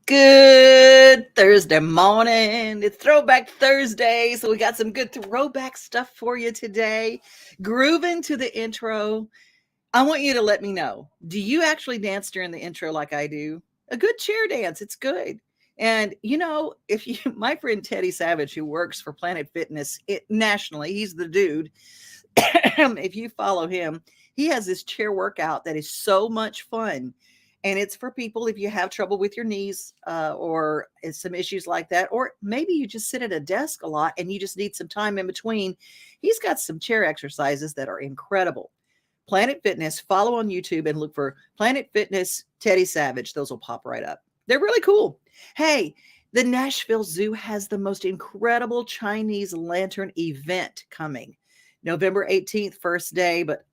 Good Thursday morning. It's Throwback Thursday, so we got some good throwback stuff for you today. Grooving to the intro. I want you to let me know, do you actually dance during the intro like I do? A good chair dance, it's good. And if you, my friend Teddy Savage, who works for Planet Fitness nationally, he's the dude. If you follow him, he has this chair workout that is so much fun. And it's for people if you have trouble with your knees or some issues like that, or maybe you just sit at a desk a lot and you just need some time in between. He's got some chair exercises that are incredible. Planet Fitness, follow on YouTube and look for Planet Fitness Teddy Savage. Those will pop right up. They're really cool. Hey, the Nashville Zoo has the most incredible Chinese lantern event coming. November 18th, first day, but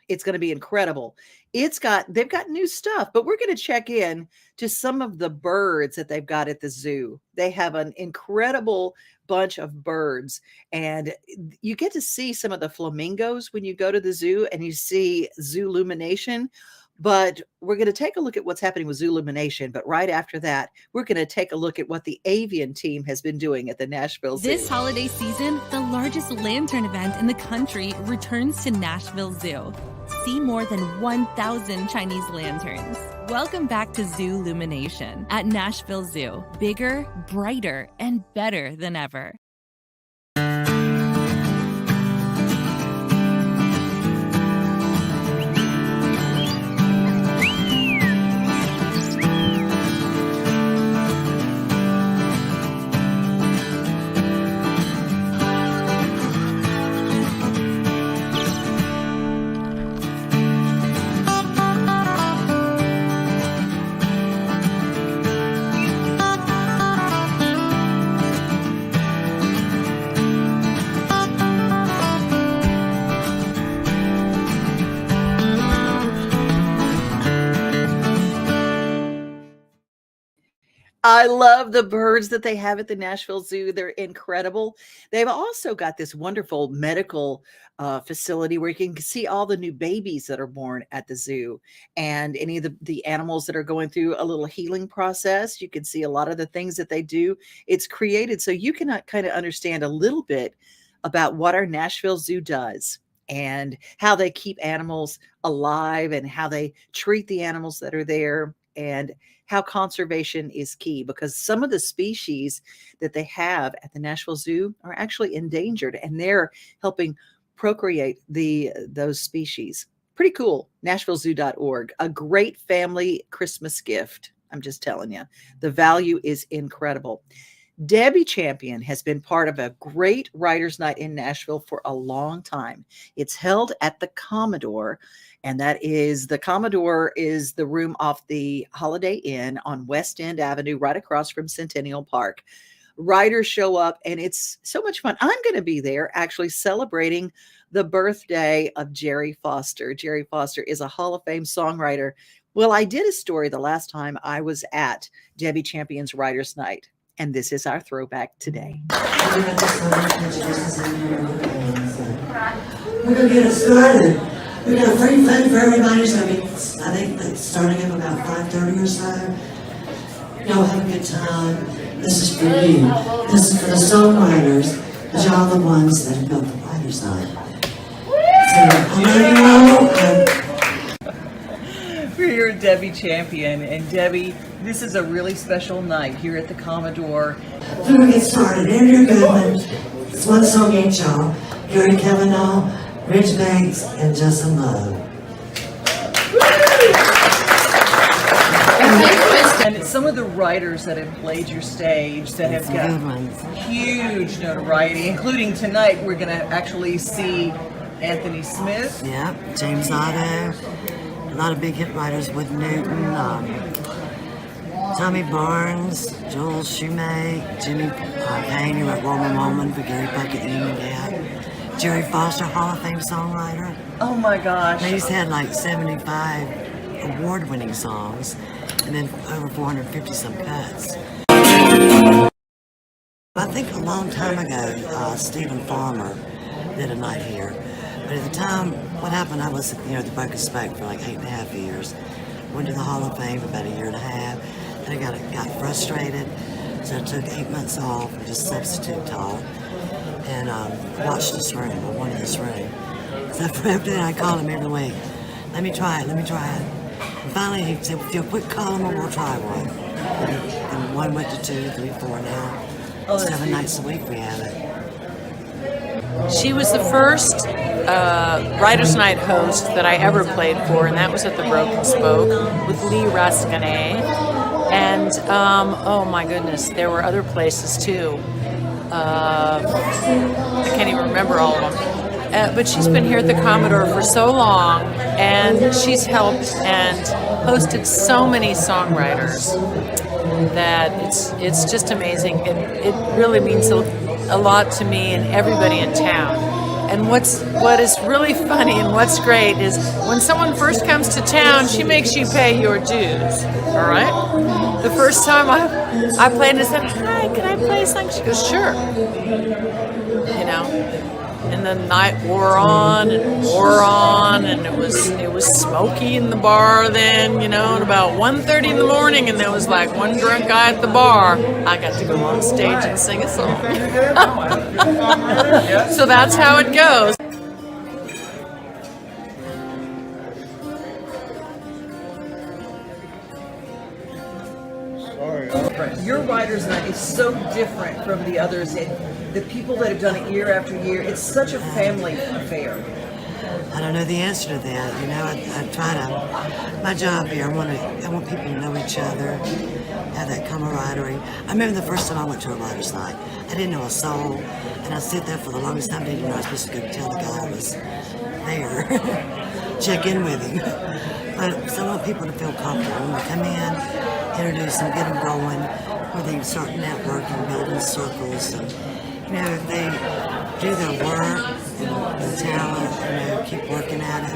it's going to be incredible. They've got new stuff, but we're going to check in to some of the birds that they've got at the zoo. They have an incredible bunch of birds, and you get to see some of the flamingos when you go to the zoo and you see Zoolumination. But we're going to take a look at what's happening with Zoolumination. But right after that, we're going to take a look at what the avian team has been doing at the Nashville Zoo. This holiday season, the largest lantern event in the country returns to Nashville Zoo. See more than 1,000 Chinese lanterns. Welcome back to Zoolumination at Nashville Zoo. Bigger, brighter, and better than ever. I love the birds that they have at the Nashville Zoo. They're incredible. They've also got this wonderful medical facility where you can see all the new babies that are born at the zoo and any of the animals that are going through a little healing process. You can see a lot of the things that they do. It's created so you can kind of understand a little bit about what our Nashville Zoo does and how they keep animals alive and how they treat the animals that are there, and how conservation is key, because some of the species that they have at the Nashville Zoo are actually endangered, and they're helping procreate those species. Pretty cool. NashvilleZoo.org. A great family Christmas gift. I'm just telling you, the value is incredible. Debbie Champion has been part of a great writers' night in Nashville for a long time. It's held at the Commodore, and the Commodore is the room off the Holiday Inn on West End Avenue, right across from Centennial Park. Writers show up, and it's so much fun. I'm going to be there actually celebrating the birthday of Jerry Foster. Jerry Foster is a Hall of Fame songwriter. Well, I did a story the last time I was at Debbie Champion's Writers' Night, and this is our throwback today. We're going to get us started. We got free food for everybody, so I think it's starting up about 5:30 or so. Y'all have a good time. This is for you. This is for the songwriters, because y'all are the ones that have built the writers' night. So I love you all. We're here at Debbie Champion, and Debbie, this is a really special night here at the Commodore. Before we get started, Andrew Goodman, it's one song each, y'all. Gary Kavanaugh, Rich Banks, and Justin Lowe. And some of the writers that have played your stage that have got huge notoriety, including tonight, we're going to actually see Anthony Smith. Yep, James Otto, a lot of big hit writers with Newton, Tommy Barnes, Joel Shoemake, Jimmy Payne, who wrote Woman Woman for Gary Puckett and Union Gap, Jerry Foster, Hall of Fame songwriter. Oh my gosh. And he's had like 75 award-winning songs and then over 450 some cuts. I think a long time ago, Stephen Farmer did a night here. But at the time, what happened, I was, the Broken Spoke for like 8.5 years. Went to the Hall of Fame for about a year and a half. I got frustrated, so I took 8 months off and just substitute taught. And watched this room, I wanted this room. So after that, I called him every week. Let me try it. And finally, he said, if you'll quit calling me, we'll try one. And 1 went to 2, 3, 4 now. 7 nights a week we have it. She was the first Writers' Night host that I ever played for, and that was at the Broken Spoke with Lee Rascanet. And oh my goodness, there were other places too. I can't even remember all of them. But she's been here at the Commodore for so long, and she's helped and hosted so many songwriters that it's just amazing. It really means a lot to me and everybody in town. And what is really funny and what's great is when someone first comes to town, she makes you pay your dues. All right. The first time I played and I said, "Hi, can I play something?" She goes, "Sure." You know. And the night wore on, and it was smoky in the bar then, you know, and about 1:30 in the morning, and there was like one drunk guy at the bar. I got to go on stage and sing a song. So that's how it goes. Your Writers' Night is so different from the others. The people that have done it year after year, it's such a family affair. I don't know the answer to that. You know, I try to. My job here, I want people to know each other, have that camaraderie. I remember the first time I went to a Writers' Night. I didn't know a soul, and I sit there for the longest time. Didn't know I was supposed to go tell the guy I was there, check in with him. But so I want people to feel comfortable when they come in, introduce them, get them going, where they can start networking, building circles, and you know, if they do their work and the talent, you know, keep working at it,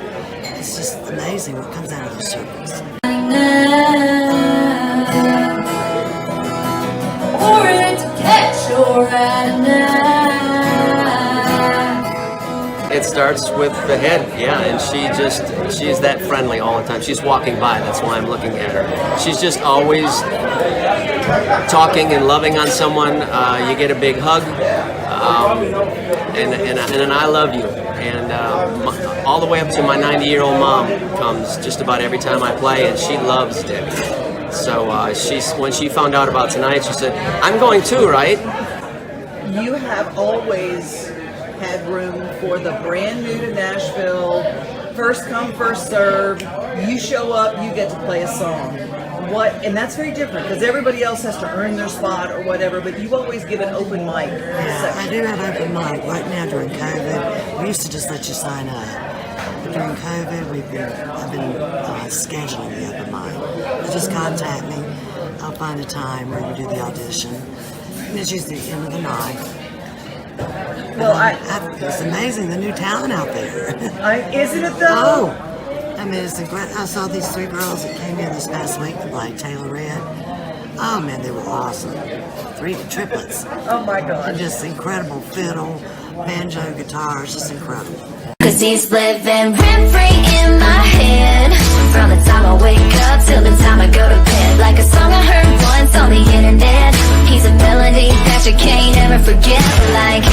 it's just amazing what comes out of those circles. It starts with the head, yeah, and she's that friendly all the time. She's walking by, that's why I'm looking at her. She's just always talking and loving on someone. You get a big hug, and an I love you. And all the way up to my 90-year-old mom comes just about every time I play, and she loves Debbie. So when she found out about tonight, she said, "I'm going too, right?" You have always had room for the brand new to Nashville, first come, first serve. You show up, you get to play a song. And that's very different because everybody else has to earn their spot or whatever, but you always give an open mic. Yeah, I do have open mic right now during COVID. We used to just let you sign up. But during COVID, I've been scheduling the open mic. You just contact me. I'll find a time where we do the audition. And it's usually the end of the night. Well, it's amazing, the new talent out there. Isn't it though? Oh, I mean, it's incredible. I saw these 3 girls that came in this past week to play Taylor Red. Oh man, they were awesome. 3 triplets. Oh my God. And just incredible fiddle, banjo, guitars, just incredible. Cause he's living rent-free in my head, from the time I wake up till the time I go to bed. Like a song I heard once on the internet. He's a melody that you can't ever forget. Like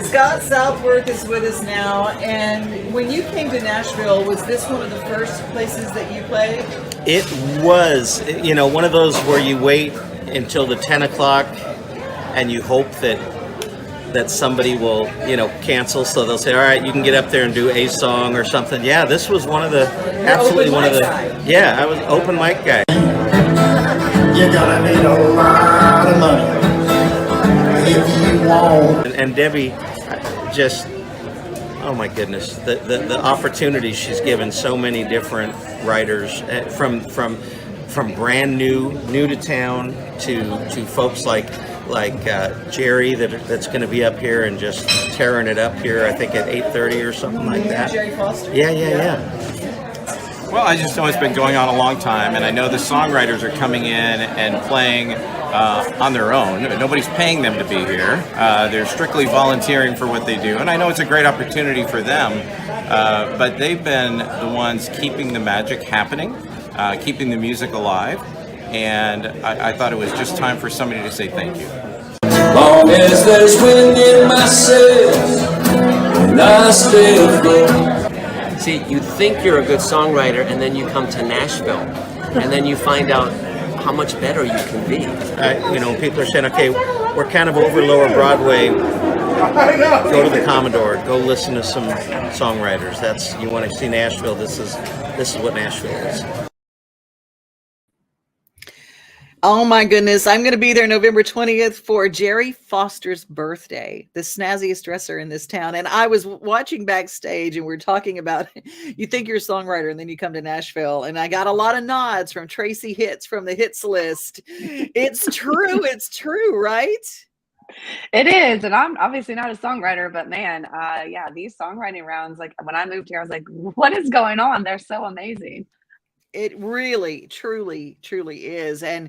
Scott Southworth is with us now, and when you came to Nashville, was this one of the first places that you played? It was, you know, one of those where you wait until the 10 o'clock and you hope that somebody will, you know, cancel, so they'll say, all right, you can get up there and do a song or something. Yeah, this was one of the, absolutely one of the, yeah, I was open mic guy. You're gonna need a lot of money if you want. And Debbie, just, oh my goodness, the opportunities she's given so many different writers, from brand new to town to folks like Jerry that's going to be up here and just tearing it up here. I think at 8:30 or something like that. Jerry Foster. Yeah. Well, I just know it's been going on a long time, and I know the songwriters are coming in and playing on their own. Nobody's paying them to be here. They're strictly volunteering for what they do, and I know it's a great opportunity for them, but they've been the ones keeping the magic happening, keeping the music alive, and I thought it was just time for somebody to say thank you. Long as there's wind in my sails, and I stay afloat. See, you think you're a good songwriter, and then you come to Nashville, and then you find out how much better you can be. People are saying, okay, we're kind of over Lower Broadway. Go to the Commodore. Go listen to some songwriters. You want to see Nashville. This is what Nashville is. Oh my goodness. I'm going to be there November 20th for Jerry Foster's birthday, the snazziest dresser in this town. And I was watching backstage and we were talking about, you think you're a songwriter and then you come to Nashville. And I got a lot of nods from Tracy Hitz from the HitzList. It's true. It's true, right? It is. And I'm obviously not a songwriter, but man, yeah, these songwriting rounds, like when I moved here, I was like, what is going on? They're so amazing. It really, truly is. And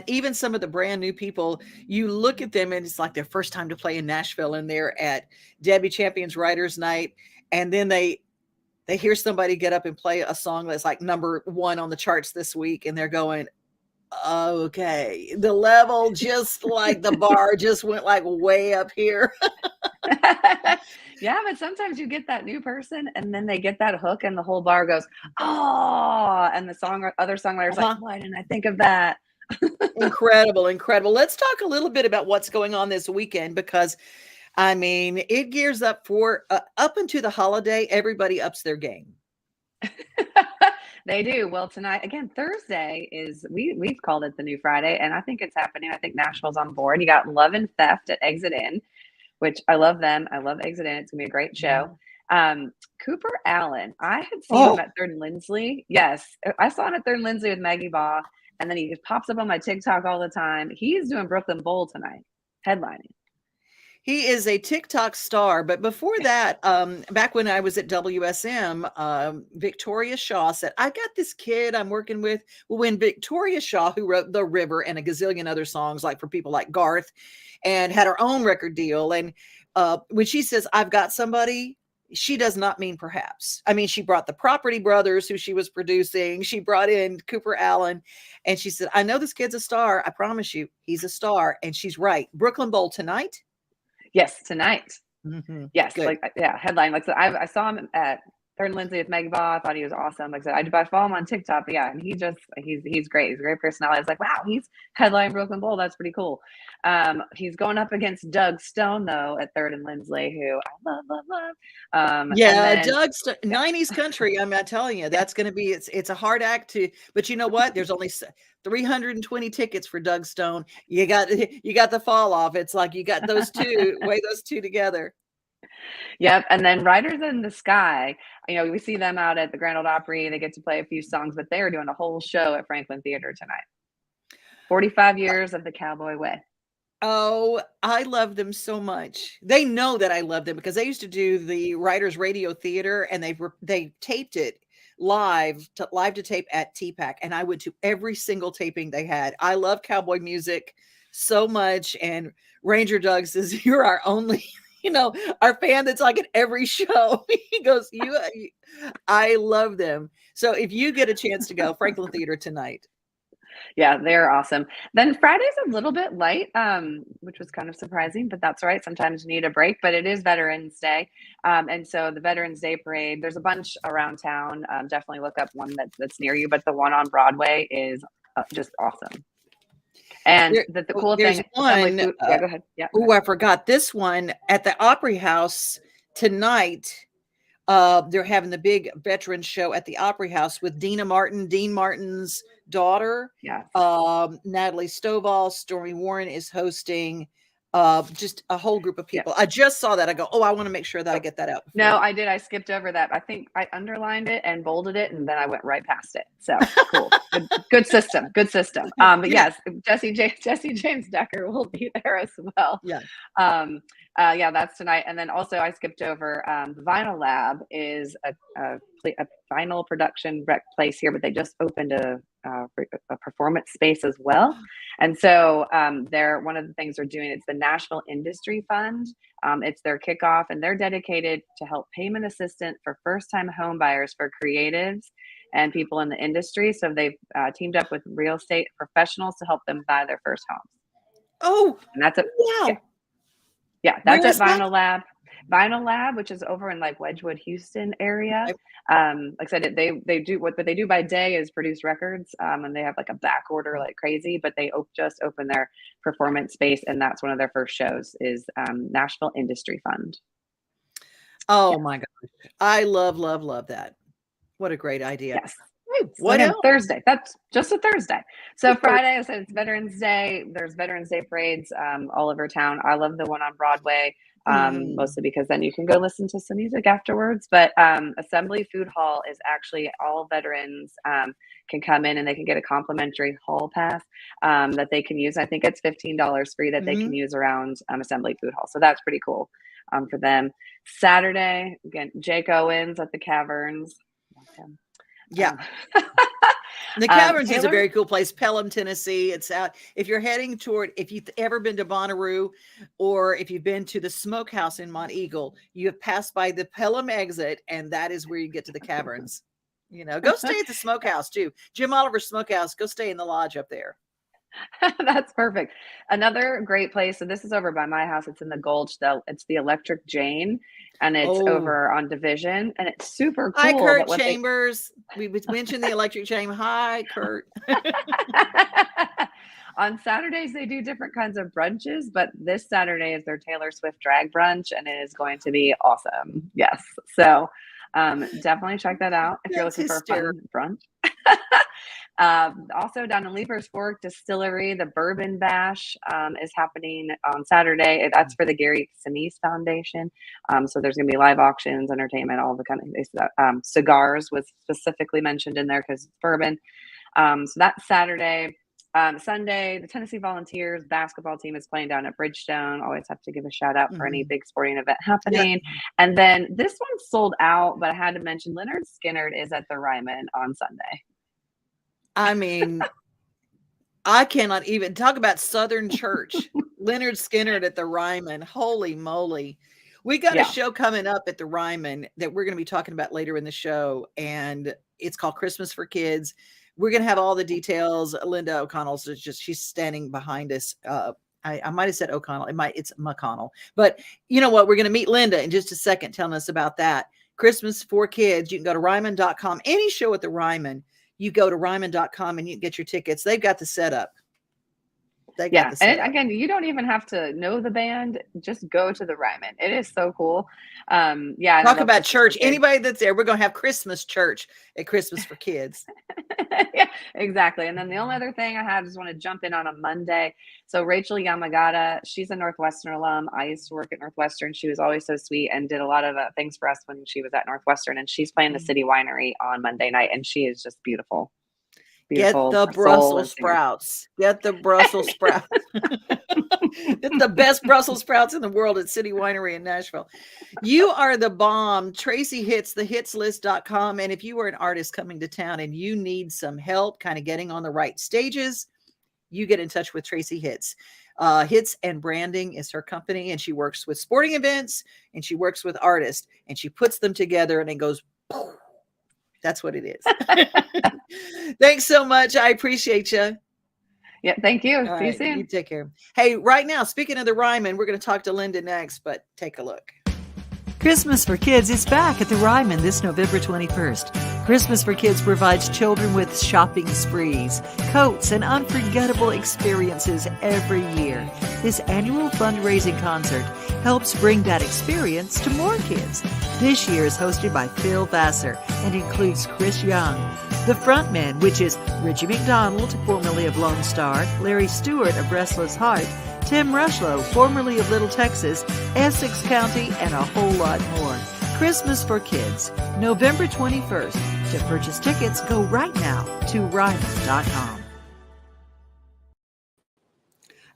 even some of the brand new people, you look at them and it's like their first time to play in Nashville and they're at Debbie Champion's Writers Night. And then they hear somebody get up and play a song that's like number 1 on the charts this week. And they're going, okay, the level, just like the bar just went like way up here. Yeah, but sometimes you get that new person and then they get that hook and the whole bar goes, oh, and the other songwriters like, why didn't I think of that? Incredible. Let's talk a little bit about what's going on this weekend, because I mean, it gears up for up into the holiday. Everybody ups their game. They do. Well, tonight, again, Thursday is, we've called it the new Friday, and I think it's happening. I think Nashville's on board. You got Love and Theft at Exit In, which I love them. I love Exit In. It's gonna be a great show. Cooper Allen, I had seen him at Third and Lindsley. Yes, I saw him at Third and Lindsley with Maggie Baugh, and then he just pops up on my TikTok all the time. He's doing Brooklyn Bowl tonight, headlining. He is a TikTok star, but before that, back when I was at WSM, Victoria Shaw said, I got this kid I'm working with. Well, when Victoria Shaw, who wrote The River and a gazillion other songs, like for people like Garth, and had her own record deal. And when she says, I've got somebody, she does not mean perhaps. I mean, she brought the Property Brothers, who she was producing. She brought in Cooper Allen, and she said, I know this kid's a star. I promise you, he's a star. And she's right. Brooklyn Bowl tonight. Yes, tonight. Mm-hmm. Yes, Good. like headline. Like so, I saw him at Third and Lindsley with Maggie Baugh. I thought he was awesome. Like I said, I follow him on TikTok. But yeah, and he's great. He's a great personality. I was like, wow, he's headlining Brooklyn Bowl. That's pretty cool. He's going up against Doug Stone though at Third and Lindsley, who I love. Yeah, Doug 90s country. I'm not telling you, that's going to be it's a hard act to. But you know what? There's only 320 tickets for Doug Stone. You got the fall off. It's like you got those two. Weigh those two together. Yep. And then Riders in the Sky, we see them out at the Grand Ole Opry. They get to play a few songs, but they're doing a whole show at Franklin Theater tonight. 45 years of the Cowboy Way. Oh, I love them so much. They know that I love them because they used to do the Writers Radio Theater, and they taped it live to tape at TPAC, and I went to every single taping they had. I love cowboy music so much, and Ranger Doug says, you're our only our fan that's like at every show. He goes, I love them. So if you get a chance to go, Franklin Theater tonight. Yeah, they're awesome. Then Friday's a little bit light, which was kind of surprising, but that's all right. Sometimes you need a break, but it is Veterans Day. And so the Veterans Day Parade, there's a bunch around town. Definitely look up one that's near you, but the one on Broadway is just awesome. And the cool thing, one, go ahead. Yeah. Oh, I forgot this one at the Opry House tonight. They're having the big veteran show at the Opry House with Dean Martin's daughter. Yeah. Natalie Stovall, Stormy Warren is hosting. just a whole group of people. I just saw that. I go, oh, I want to make sure that I get that out. No, I did. I skipped over that. I think I underlined it and bolded it, and then I went right past it. So cool. Good system. Good system. But yes, Jesse James Decker will be there as well. Yeah. Yeah, that's tonight. And then also I skipped over the Vinyl Lab is a vinyl production place here, but they just opened a performance space as well. And so they're one of the things they're doing. It's the Nashville Industry Fund. It's their kickoff, and they're dedicated to help payment assistance for first-time home buyers for creatives and people in the industry. So they've teamed up with real estate professionals to help them buy their first homes. Oh, and that's it. Wow. Yeah, that's at Vinyl Lab. Vinyl Lab, which is over in like Wedgwood, Houston area. Like I said, they do what they do by day is produce records, and they have like a back order like crazy. But they just opened their performance space, and that's one of their first shows is Nashville Industry Fund. Oh my gosh, I love that. What a great idea. Yes. What else? Thursday? That's just a Thursday. So Friday, I said it's Veterans Day. There's Veterans Day parades all over town. I love the one on Broadway, mostly because then you can go listen to some music afterwards. But Assembly Food Hall is actually all veterans can come in and they can get a complimentary hall pass that they can use. I think it's $15 free that they can use around Assembly Food Hall. So that's pretty cool for them. Saturday, again, Jake Owens at the Caverns. Yeah. The Caverns is a very cool place. Pelham, Tennessee. It's out. If you're heading toward, if you've ever been to Bonnaroo or if you've been to the Smokehouse in Mont Eagle, you have passed by the Pelham exit, and that is where you get to the Caverns. You know, go stay at the Smokehouse too. Jim Oliver's Smokehouse. Go stay in the lodge up there. That's perfect. Another great place. So this is over by my house. It's in the Gulch. It's the Electric Jane, and it's over on Division, and it's super cool. Hi, Kurt Chambers. We mentioned the Electric Jane. Hi, Kurt. On Saturdays, they do different kinds of brunches, but this Saturday is their Taylor Swift drag brunch, and it is going to be awesome. Yes. So definitely check that out if you're looking for a fun brunch. Also down in Leapers Fork Distillery, the Bourbon Bash is happening on Saturday. That's for the Gary Sinise Foundation. So there's going to be live auctions, entertainment, all the kind of stuff. Cigars was specifically mentioned in there because it's bourbon. So that's Saturday. Sunday, the Tennessee Volunteers basketball team is playing down at Bridgestone. Always have to give a shout out for any big sporting event happening. Yeah. And then this one sold out, but I had to mention Leonard Skinner is at the Ryman on Sunday. I mean, I cannot even talk about Southern Church. Leonard Skinner at the Ryman. Holy moly. We got a show coming up at the Ryman that we're going to be talking about later in the show. And it's called Christmas4Kids. We're going to have all the details. Linda O'Connell's she's standing behind us. I might have said O'Connell. It's McConnell. But you know what? We're going to meet Linda in just a second telling us about that. Christmas4Kids. You can go to Ryman.com. Any show at the Ryman. You go to Ryman.com and you get your tickets. They've got the setup. And again, you don't even have to know the band. Just go to the Ryman. It is so cool. Talk about church. Anybody that's there, we're going to have Christmas church at Christmas4Kids. Yeah, exactly. And then the only other thing I had is want to jump in on a Monday. So Rachel Yamagata, she's a Northwestern alum. I used to work at Northwestern. She was always so sweet and did a lot of things for us when she was at Northwestern. And she's playing the City Winery on Monday night, and she is just beautiful. Get the Brussels sprouts. Get the Brussels sprouts. It's the best Brussels sprouts in the world at City Winery in Nashville. You are the bomb. Tracy Hitz, the HitzList.com. And if you are an artist coming to town and you need some help kind of getting on the right stages, you get in touch with Tracy Hitz. Hitz and Branding is her company, and she works with sporting events and she works with artists, and she puts them together and it goes poof. That's what it is. Thanks so much. I appreciate you. Yeah, thank you. All See you right, soon. you take care. Hey, right now, speaking of the Ryman, we're going to talk to Linda next, but take a look. Christmas4Kids is back at the Ryman this November 21st. Christmas4Kids provides children with shopping sprees, coats, and unforgettable experiences every year. This annual fundraising concert helps bring that experience to more kids. This year is hosted by Phil Vassar and includes Chris Young. The frontmen, which is Richie McDonald, formerly of Lone Star, Larry Stewart of Restless Heart, Tim Rushlow, formerly of Little Texas, Essex County, and a whole lot more. Christmas for Kids, November 21st. To purchase tickets, go right now to ryman.com.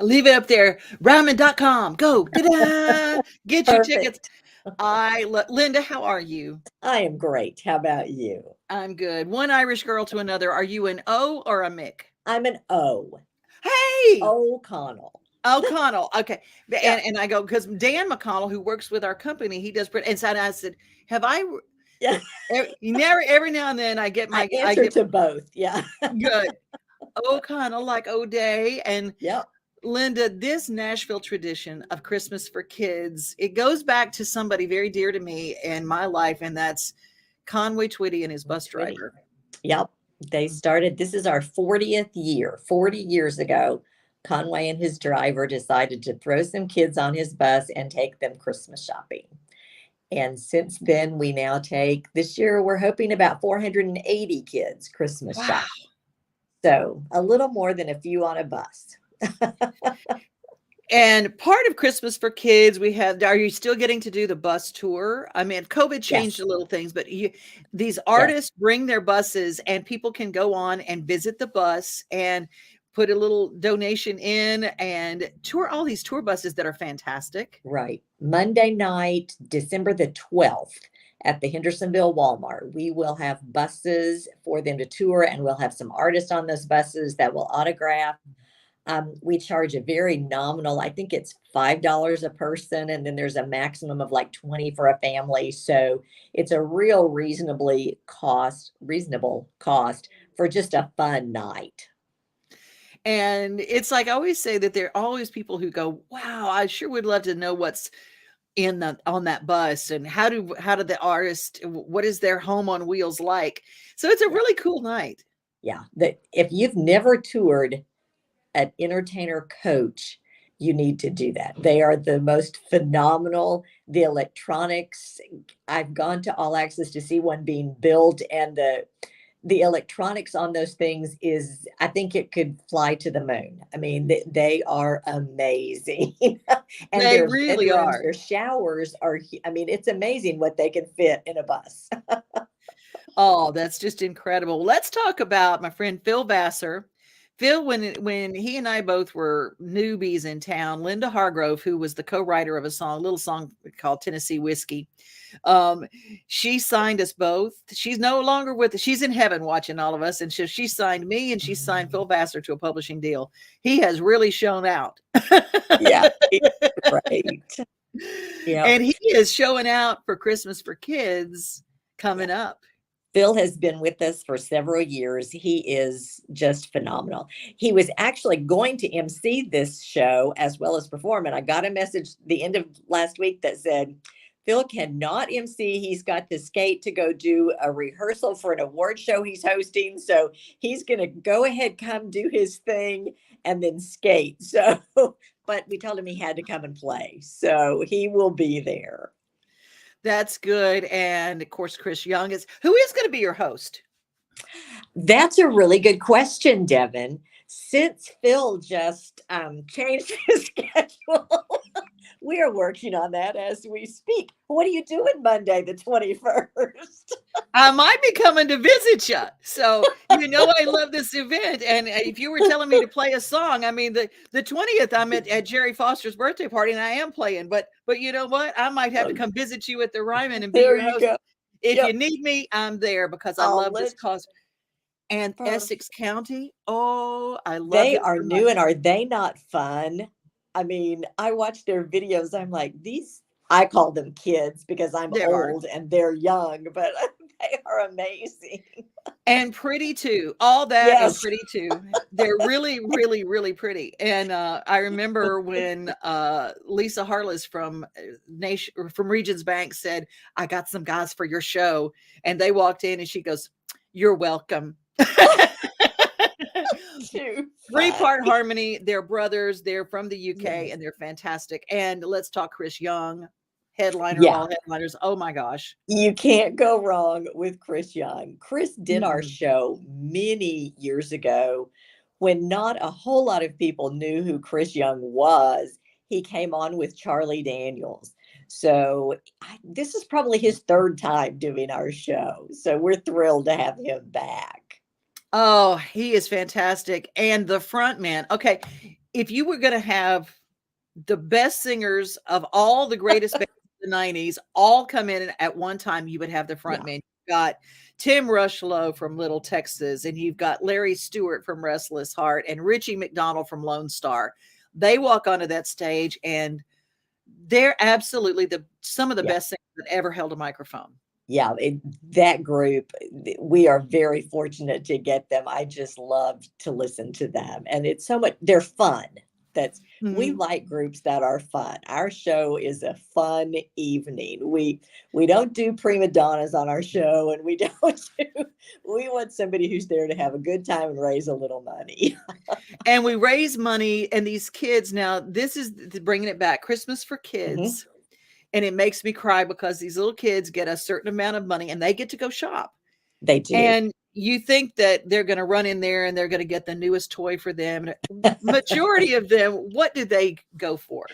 Leave it up there, ryman.com. Go. Ta-da! Get your tickets. Linda, how are you? I am great. How about you? I'm good. One Irish girl to another. Are you an O or a Mick? I'm an O. Hey! O'Connell. O'Connell. Okay. Yeah. And I go, because Dan McConnell, who works with our company, he does print. And so I said, have I? Yeah. Every now and then I get my. I answer to both. Yeah. Good. O'Connell, like O'Day. And yep. Linda, this Nashville tradition of Christmas for Kids, it goes back to somebody very dear to me in my life, and that's Conway Twitty and his bus driver. Yep. They started, this is our 40th year. 40 years ago, Conway and his driver decided to throw some kids on his bus and take them Christmas shopping. And since then, we now take, this year, we're hoping about 480 kids Christmas shopping. So a little more than a few on a bus. And part of Christmas for Kids, are you still getting to do the bus tour? I mean, COVID changed a little things, but these artists bring their buses and people can go on and visit the bus and put a little donation in and tour all these tour buses that are fantastic. Right. Monday night, December the 12th at the Hendersonville Walmart, we will have buses for them to tour, and we'll have some artists on those buses that will autograph. We charge a very nominal, I think it's $5 a person, and then there's a maximum of like 20 for a family. So it's a real reasonable cost for just a fun night. And it's like I always say that there are always people who go, wow, I sure would love to know what's on that bus, and how do the artist, what is their home on wheels like? So it's a really cool night. Yeah. If you've never toured an entertainer coach, you need to do that. They are the most phenomenal. The electronics, I've gone to All Access to see one being built, and the electronics on those things is, I think it could fly to the moon. I mean, they are amazing. And they really are. Their showers are, I mean, it's amazing what they can fit in a bus. Oh, that's just incredible. Let's talk about my friend Phil Vassar. Phil, when he and I both were newbies in town, Linda Hargrove, who was the co-writer of a little song called Tennessee Whiskey, she signed us both. She's no longer with us. She's in heaven watching all of us. And she signed me, and she signed Phil Vassar to a publishing deal. He has really shown out. Yeah, right. Yeah. And he is showing out for Christmas for Kids coming up. Phil has been with us for several years. He is just phenomenal. He was actually going to MC this show as well as perform. And I got a message the end of last week that said, Phil cannot MC. He's got to skate to go do a rehearsal for an award show he's hosting. So he's going to go ahead, come do his thing, and then skate. So, but we told him he had to come and play. So he will be there. That's good. And of course, Chris Young who is going to be your host? That's a really good question, Devin. Since Phil just changed his schedule, we are working on that as we speak. What are you doing Monday, the 21st? I might be coming to visit you. So, I love this event. And if you were telling me to play a song, I mean, the 20th, I'm at Jerry Foster's birthday party, and I am playing. But you know what? I might have to come visit you at the Ryman and be your host. If you need me, I'm there, because I love this cause. And Essex County, I love it. They are new, and are they not fun? I mean, I watch their videos. I'm like, I call them kids because I'm old and they're young, but they are amazing. And pretty too. All that and pretty too. They're really, really, really pretty. And I remember when Lisa Harless from Regions Bank said, I got some guys for your show. And they walked in and she goes, you're welcome. 3-part harmony. They're brothers. They're from the UK and they're fantastic. And let's talk Chris Young, headliner, all headliners. Oh my gosh. You can't go wrong with Chris Young. Chris did our show many years ago when not a whole lot of people knew who Chris Young was, he came on with Charlie Daniels. So this is probably his third time doing our show. So we're thrilled to have him back. Oh, he is fantastic. And the front man. Okay. If you were going to have the best singers of all the greatest bands of the 90s all come in at one time, you would have the front man. You've got Tim Rushlow from Little Texas, and you've got Larry Stewart from Restless Heart, and Richie McDonald from Lone Star. They walk onto that stage, and they're absolutely some of the best singers that ever held a microphone. Yeah, that group, we are very fortunate to get them. I just love to listen to them, and it's so much. They're fun. We like groups that are fun. Our show is a fun evening. We don't do prima donnas on our show, and we want somebody who's there to have a good time and raise a little money. And we raise money, and these kids, now this is bringing it back, Christmas for Kids. And it makes me cry because these little kids get a certain amount of money and they get to go shop. They do. And you think that they're going to run in there and they're going to get the newest toy for them. Majority of them, what do they go for?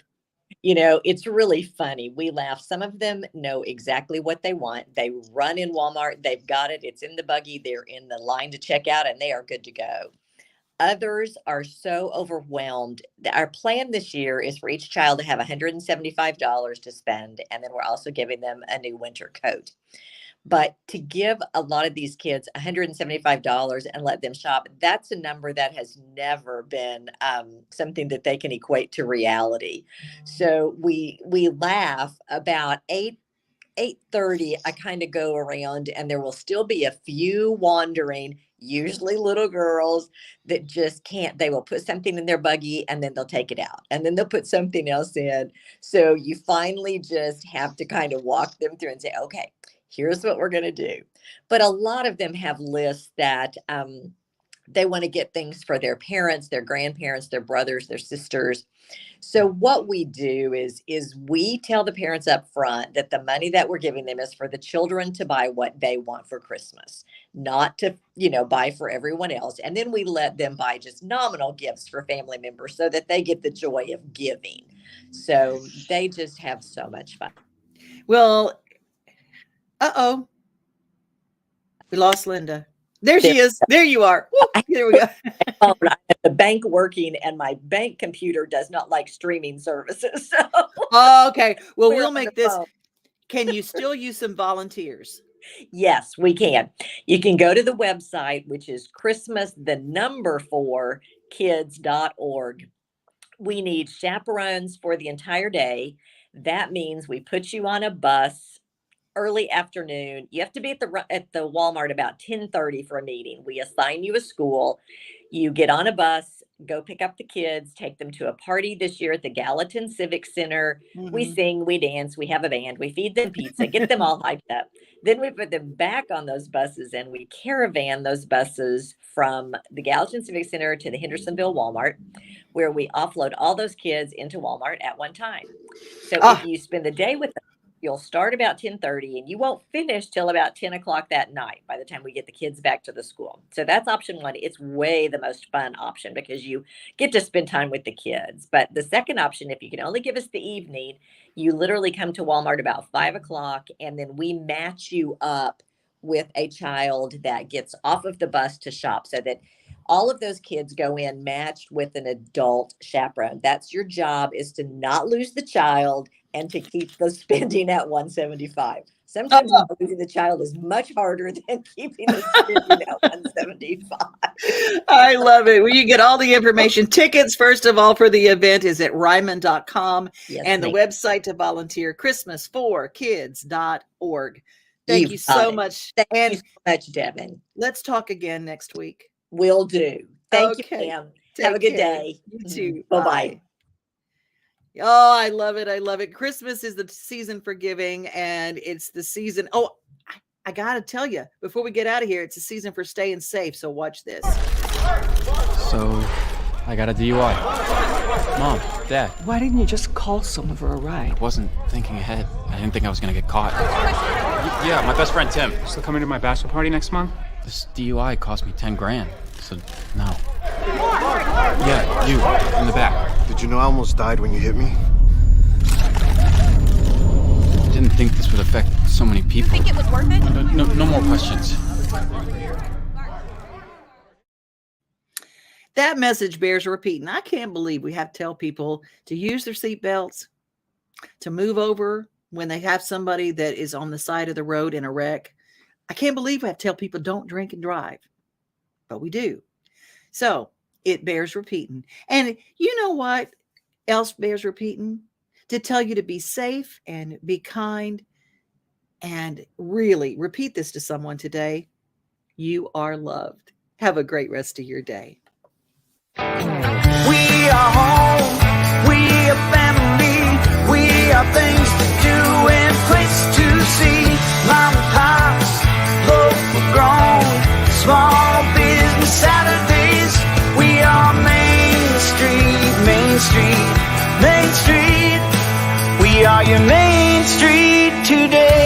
You know, it's really funny. We laugh. Some of them know exactly what they want. They run in Walmart. They've got it. It's in the buggy. They're in the line to check out, and they are good to go. Others are so overwhelmed. Our plan this year is for each child to have $175 to spend, and then we're also giving them a new winter coat. But to give a lot of these kids $175 and let them shop, that's a number that has never been something that they can equate to reality. So we laugh. About 8:30, I kind of go around, and there will still be a few wandering, usually little girls, that just can't. They will put something in their buggy and then they'll take it out, and then they'll put something else in. So you finally just have to kind of walk them through and say, okay, here's what we're going to do. But a lot of them have lists that they want to get things for their parents, their grandparents, their brothers, their sisters. So what we do is we tell the parents up front that the money that we're giving them is for the children to buy what they want for Christmas, not to, buy for everyone else. And then we let them buy just nominal gifts for family members so that they get the joy of giving. So they just have so much fun. Well, we lost Linda. There she is. There you are. Woo, there we go. I have the bank working, and my bank computer does not like streaming services. So okay. Well, we'll make this. Can you still use some volunteers? Yes, we can. You can go to the website, which is Christmas4Kids.org. We need chaperones for the entire day. That means we put you on a bus early afternoon. You have to be at the Walmart about 10:30 for a meeting. We assign you a school. You get on a bus, go pick up the kids, take them to a party this year at the Gallatin Civic Center. We sing, we dance, we have a band, we feed them pizza, get them all hyped up. Then we put them back on those buses, and we caravan those buses from the Gallatin Civic Center to the Hendersonville Walmart, where we offload all those kids into Walmart at one time. So if you spend the day with them, you'll start about 10:30, and you won't finish till about 10 o'clock that night by the time we get the kids back to the school. So that's option one. It's way the most fun option because you get to spend time with the kids. But the second option, if you can only give us the evening, you literally come to Walmart about 5 o'clock, and then we match you up with a child that gets off of the bus to shop, so that all of those kids go in matched with an adult chaperone. That's your job, is to not lose the child and to keep the spending at $175. Sometimes losing the child is much harder than keeping the spending at $175. I love it. Well, you get all the information. Tickets, first of all, for the event is at Ryman.com, and the website to volunteer, Christmas4Kids.org. Thank you so much. Thank you so much, Devin. Let's talk again next week. Will do. Thank you, Pam. Have a good day. You too. Bye-bye. Oh, I love it. I love it. Christmas is the season for giving, and it's the season. Oh, I got to tell you, before we get out of here, it's a season for staying safe. So watch this. So I got a DUI. Mom, Dad. Why didn't you just call someone for a ride? I wasn't thinking ahead. I didn't think I was going to get caught. Yeah, my best friend, Tim. Still coming to my bachelor party next month? This DUI cost me 10 grand. So, no. Yeah, you, in the back. Did you know I almost died when you hit me? I didn't think this would affect so many people. You think it was worth it? No more questions. That message bears repeating. I can't believe we have to tell people to use their seatbelts, to move over when they have somebody that is on the side of the road in a wreck. I can't believe we have to tell people don't drink and drive, but we do. So it bears repeating. And you know what else bears repeating? To tell you to be safe and be kind, and really repeat this to someone today. You are loved. Have a great rest of your day. We are home, we are family, we are things to do and places to see. Mom and pops, local grown, small business Saturdays. We are Main Street, Main Street, Main Street. We are your Main Street today.